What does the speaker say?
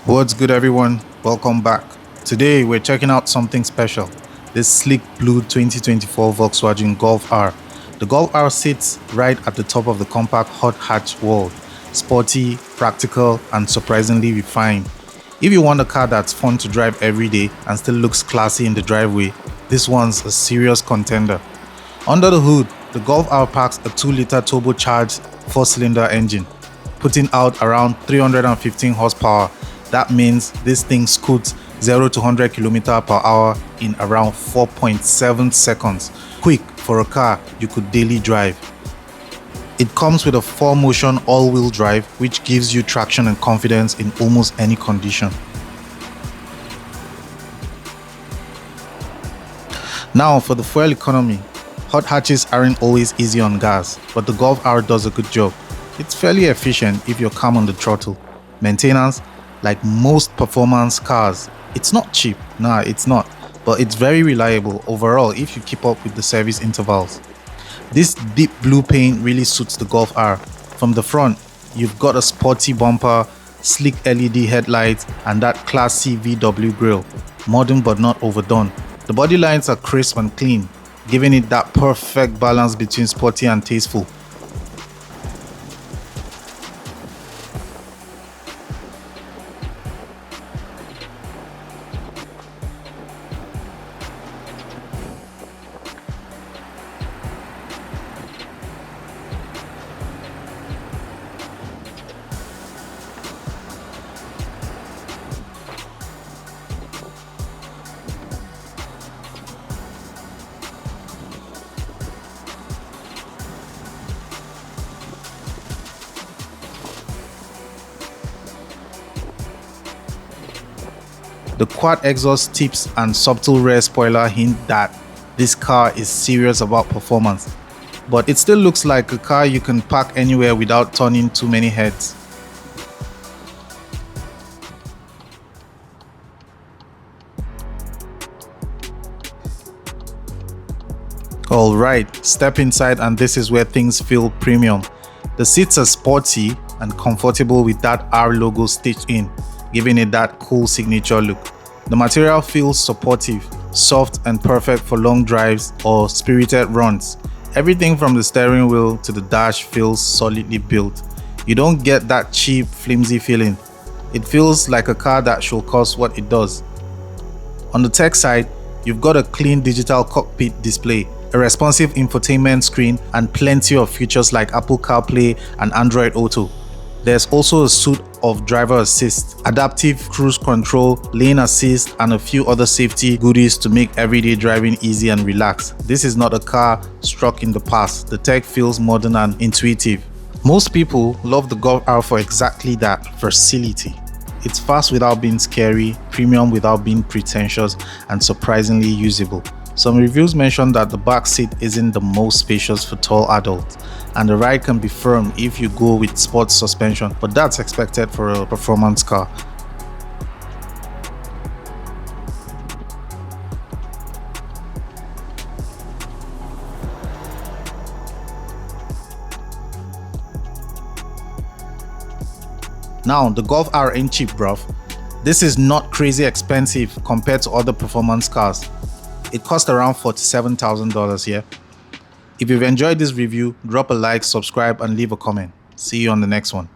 What's good, everyone? Welcome back. Today we're checking out something special, this sleek blue 2024 Volkswagen Golf R. The Golf R sits right at the top of the compact hot hatch world, sporty, practical, and surprisingly refined. If you want a car that's fun to drive every day and still looks classy in the driveway, this one's a serious contender. Under the hood, the Golf R packs a 2-liter turbocharged 4-cylinder engine, putting out around 315 horsepower. That means this thing scoots 0 to 100 km per hour in around 4.7 seconds. Quick for a car you could daily drive. It comes with a 4-motion all-wheel drive, which gives you traction and confidence in almost any condition. Now for the fuel economy. Hot hatches aren't always easy on gas, but the Golf R does a good job. It's fairly efficient if you're calm on the throttle. Maintenance, like most performance cars, it's not cheap, it's not, but it's very reliable overall if you keep up with the service intervals. This deep blue paint really suits the Golf R. From the front, you've got a sporty bumper, sleek LED headlights, and that classy VW grille, modern but not overdone. The body lines are crisp and clean, giving it that perfect balance between sporty and tasteful. The quad exhaust tips and subtle rear spoiler hint that this car is serious about performance, but it still looks like a car you can park anywhere without turning too many heads. Alright, step inside and this is where things feel premium. The seats are sporty and comfortable with that R logo stitched in, giving it that cool signature look. The material feels supportive, soft and perfect for long drives or spirited runs. Everything from the steering wheel to the dash feels solidly built. You don't get that cheap, flimsy feeling. It feels like a car that should cost what it does. On the tech side, you've got a clean digital cockpit display, a responsive infotainment screen, and plenty of features like Apple CarPlay and Android Auto. There's also a suite of driver assist, adaptive cruise control, lane assist, and a few other safety goodies to make everyday driving easy and relaxed. This is not a car stuck in the past. The tech feels modern and intuitive. Most people love the Golf R for exactly that, versatility. It's fast without being scary, premium without being pretentious, and surprisingly usable. Some reviews mention that the back seat isn't the most spacious for tall adults, and the ride can be firm if you go with sports suspension, but that's expected for a performance car. Now, the Golf R ain't cheap, bruv. This is not crazy expensive compared to other performance cars. It cost around $47,000 here. If you've enjoyed this review, drop a like, subscribe, and leave a comment. See you on the next one.